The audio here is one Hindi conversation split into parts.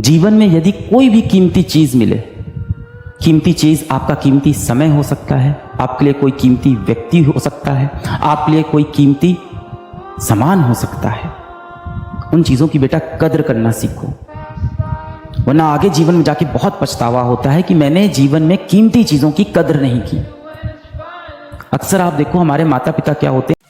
जीवन में यदि कोई भी कीमती चीज मिले, कीमती चीज आपका कीमती समय हो सकता है, आपके लिए कोई कीमती व्यक्ति हो सकता है, आपके लिए कोई कीमती सामान हो सकता है, उन चीजों की बेटा कद्र करना सीखो, वरना आगे जीवन में जाके बहुत पछतावा होता है कि मैंने जीवन में कीमती चीजों की कद्र नहीं की। अक्सर आप देखो हमारे माता पिता क्या होते हैं,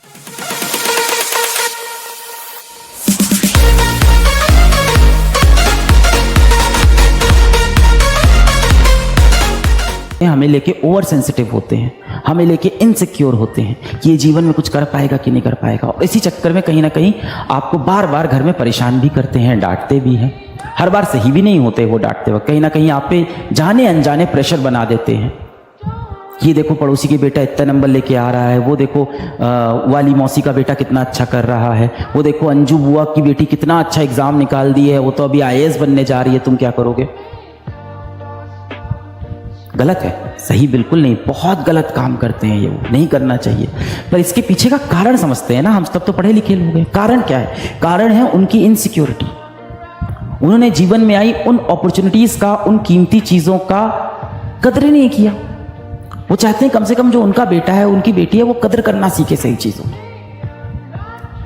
हमें लेके ओवर सेंसिटिव होते हैं, हमें लेके इनसिक्योर होते हैं कि ये जीवन में कुछ कर पाएगा कि नहीं कर पाएगा, और इसी चक्कर में कहीं ना कहीं आपको बार बार घर में परेशान भी करते हैं, डांटते भी हैं। हर बार सही भी नहीं होते वो डांटते वक्त, कहीं ना कहीं आप पे जाने अनजाने प्रेशर बना देते हैं। ये देखो पड़ोसी के बेटा इतना नंबर लेके आ रहा है, वो देखो वाली मौसी का बेटा कितना अच्छा कर रहा है, वो देखो अंजू बुआ की बेटी कितना अच्छा एग्जाम निकाल दी है, वो तो अभी IAS बनने जा रही है, तुम क्या करोगे। गलत है, सही बिल्कुल नहीं, बहुत गलत काम करते हैं ये, वो नहीं करना चाहिए। पर इसके पीछे का कारण समझते हैं ना, हम सब तो पढ़े लिखे लोग हैं। कारण क्या है? कारण है उनकी इनसिक्योरिटी। उन्होंने जीवन में आई उन अपॉर्चुनिटीज का, उन कीमती चीजों का कद्र नहीं किया। वो चाहते हैं कम से कम जो उनका बेटा है, उनकी बेटी है, वो कद्र करना सीखे सही चीजों।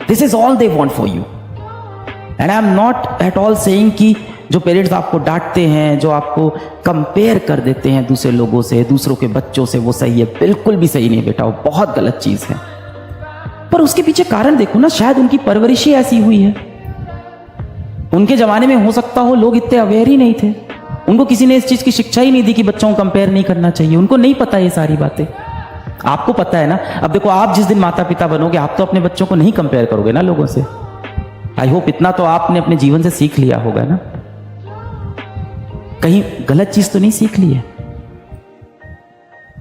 This is all they want for you. And I am not at all saying कि जो पेरेंट्स आपको डांटते हैं, जो आपको कंपेयर कर देते हैं दूसरे लोगों से, दूसरों के बच्चों से, वो सही है, बिल्कुल भी सही नहीं बेटा, वो बहुत गलत चीज है। पर उसके पीछे कारण देखो ना, शायद उनकी परवरिश ही ऐसी हुई है। उनके जमाने में हो सकता हो लोग इतने अवेयर ही नहीं थे, उनको किसी ने इस चीज की शिक्षा ही नहीं दी कि बच्चों को कंपेयर नहीं करना चाहिए, उनको नहीं पता ये सारी बातें। आपको पता है ना। अब देखो आप जिस दिन माता पिता बनोगे, आप तो अपने बच्चों को नहीं कंपेयर करोगे ना लोगों से। आई होप इतना तो आपने अपने जीवन से सीख लिया होगा ना, कहीं गलत चीज तो नहीं सीख ली है।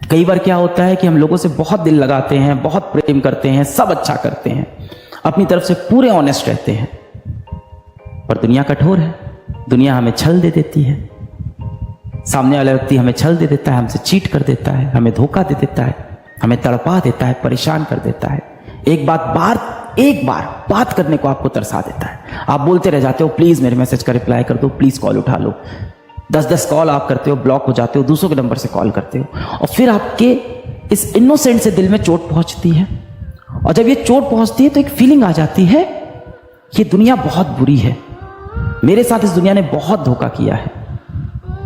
कई बार क्या होता है कि हम लोगों से बहुत दिल लगाते हैं, बहुत प्रेम करते हैं, सब अच्छा करते हैं, अपनी तरफ से पूरे ऑनेस्ट रहते हैं, पर दुनिया कठोर है। दुनिया हमें छल दे देती है, सामने वाला व्यक्ति हमें छल दे देता है, हमसे चीट कर देता है, हमें धोखा दे देता है, हमें तड़पा देता है, परेशान कर देता है। एक बार बात करने को आपको तरसा देता है, आप बोलते रह जाते हो प्लीज मेरे मैसेज का रिप्लाई कर दो, प्लीज कॉल उठा लो। 10 कॉल आप करते हो, ब्लॉक हो जाते हो, दूसरों के नंबर से कॉल करते हो, और फिर आपके इस इनोसेंट से दिल में चोट पहुंचती है। और जब ये चोट पहुंचती है तो एक फीलिंग आ जाती है, ये दुनिया बहुत बुरी है, मेरे साथ इस दुनिया ने बहुत धोखा किया है,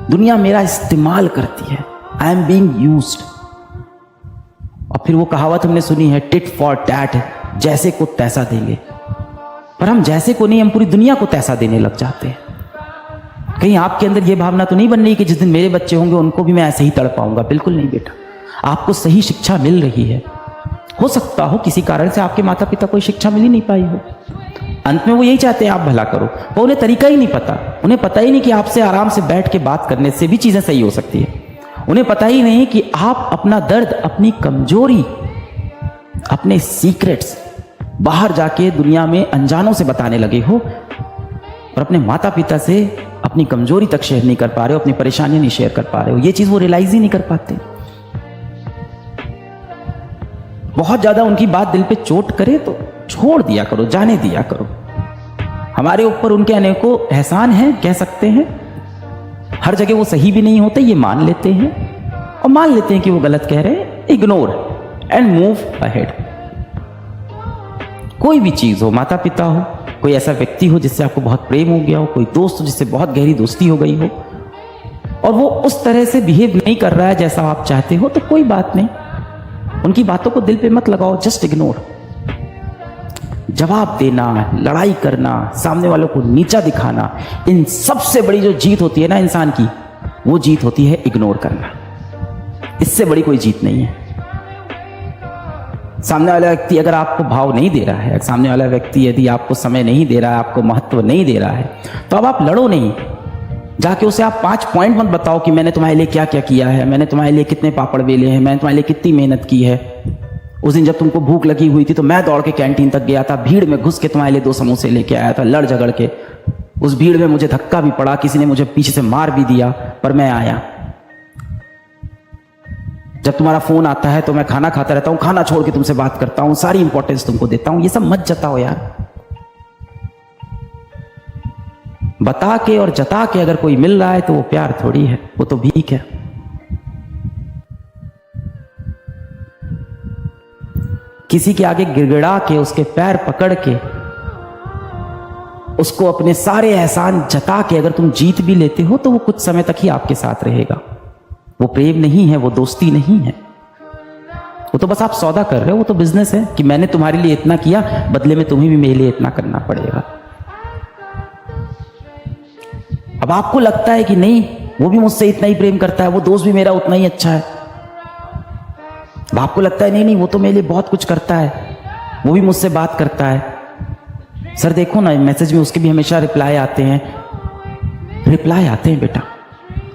दुनिया मेरा इस्तेमाल करती है, आई एम बीइंग यूज्ड। और फिर वो कहावत हमने सुनी है, टिट फॉर टैट, जैसे को तैसा देंगे। पर हम जैसे को नहीं, हम पूरी दुनिया को तैसा देने लग जाते हैं। कहीं आपके अंदर ये भावना तो नहीं बन रही कि जिस दिन मेरे बच्चे होंगे उनको भी मैं ऐसे ही तड़पाऊंगा। बिल्कुल नहीं बेटा, आपको सही शिक्षा मिल रही है। हो सकता हो किसी कारण से आपके माता पिता को शिक्षा मिल ही नहीं पाई हो, अंत में वो यही चाहते हैं आप भला करो, पर उन्हें तरीका ही नहीं पता। उन्हें पता ही नहीं कि आपसे आराम से बैठ के बात करने से भी चीजें सही हो सकती है। उन्हें पता ही नहीं कि आप अपना दर्द, अपनी कमजोरी, अपने सीक्रेट्स बाहर जाके दुनिया में अनजानों से बताने लगे हो, और अपने माता पिता से अपनी कमजोरी तक शेयर नहीं कर पा रहे हो, अपनी परेशानियां नहीं शेयर कर पा रहे हो। ये चीज वो रियलाइज ही नहीं कर पाते। बहुत ज्यादा उनकी बात दिल पे चोट करे तो छोड़ दिया करो, जाने दिया करो। हमारे ऊपर उनके अनेकों एहसान हैं, कह सकते हैं। हर जगह वो सही भी नहीं होते, ये मान लेते हैं, और मान लेते हैं कि वो गलत कह रहे हैं, इग्नोर एंड मूव अहेड। कोई भी चीज हो, माता पिता हो, कोई ऐसा व्यक्ति हो जिससे आपको बहुत प्रेम हो गया हो, कोई दोस्त हो जिससे बहुत गहरी दोस्ती हो गई हो, और वो उस तरह से बिहेव नहीं कर रहा है जैसा आप चाहते हो, तो कोई बात नहीं, उनकी बातों को दिल पे मत लगाओ, जस्ट इग्नोर। जवाब देना, लड़ाई करना, सामने वालों को नीचा दिखाना, इन सबसे बड़ी जो जीत होती है ना इंसान की, वो जीत होती है इग्नोर करना। इससे बड़ी कोई जीत नहीं है। सामने वाला व्यक्ति अगर आपको भाव नहीं दे रहा है, सामने वाला व्यक्ति यदि आपको समय नहीं दे रहा है, आपको महत्व नहीं दे रहा है, तो अब आप लड़ो नहीं, जाके उसे आप 5 पॉइंट मत बताओ कि मैंने तुम्हारे लिए क्या क्या किया है, मैंने तुम्हारे लिए कितने पापड़ बेले हैं, मैंने तुम्हारे लिए कितनी मेहनत की है। उस दिन जब तुमको भूख लगी हुई थी तो मैं दौड़ के कैंटीन तक गया था, भीड़ में घुस के तुम्हारे लिए 2 समोसे लेके आया था, लड़ झगड़ के। उस भीड़ में मुझे धक्का भी पड़ा, किसी ने मुझे पीछे से मार भी दिया, पर मैं आया। जब तुम्हारा फोन आता है तो मैं खाना खाता रहता हूं, खाना छोड़ के तुमसे बात करता हूं, सारी इंपॉर्टेंस तुमको देता हूं। ये सब मत जताओ यार। बता के और जता के अगर कोई मिल रहा है तो वो प्यार थोड़ी है, वो तो भीख है। किसी के आगे गिड़गिड़ा के, उसके पैर पकड़ के, उसको अपने सारे एहसान जता के अगर तुम जीत भी लेते हो तो वो कुछ समय तक ही आपके साथ रहेगा। वो प्रेम नहीं है, वो दोस्ती नहीं है, वो तो बस आप सौदा कर रहे हो, वो तो बिजनेस है कि मैंने तुम्हारे लिए इतना किया, बदले में तुम्हें भी मेरे लिए इतना करना पड़ेगा। अब आपको लगता है कि नहीं, वो भी मुझसे इतना ही प्रेम करता है, वो दोस्त भी मेरा उतना ही अच्छा है। अब आपको लगता है नहीं नहीं, वो तो मेरे लिए बहुत कुछ करता है, वो भी मुझसे बात करता है। सर देखो ना, मैसेज में उसके भी हमेशा रिप्लाई आते हैं। रिप्लाई आते हैं बेटा,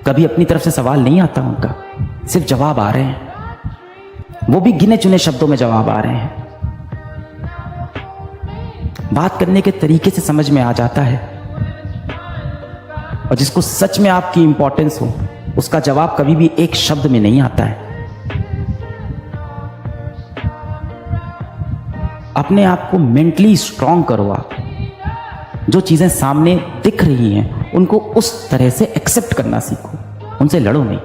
कभी अपनी तरफ से सवाल नहीं आता उनका, सिर्फ जवाब आ रहे हैं, वो भी गिने चुने शब्दों में जवाब आ रहे हैं। बात करने के तरीके से समझ में आ जाता है, और जिसको सच में आपकी इंपॉर्टेंस हो उसका जवाब कभी भी एक शब्द में नहीं आता है। अपने आप को मेंटली स्ट्रांग करो। आप जो चीजें सामने दिख रही हैं उनको उस तरह से एक्सेप्ट करना सीखो, उनसे लड़ो नहीं।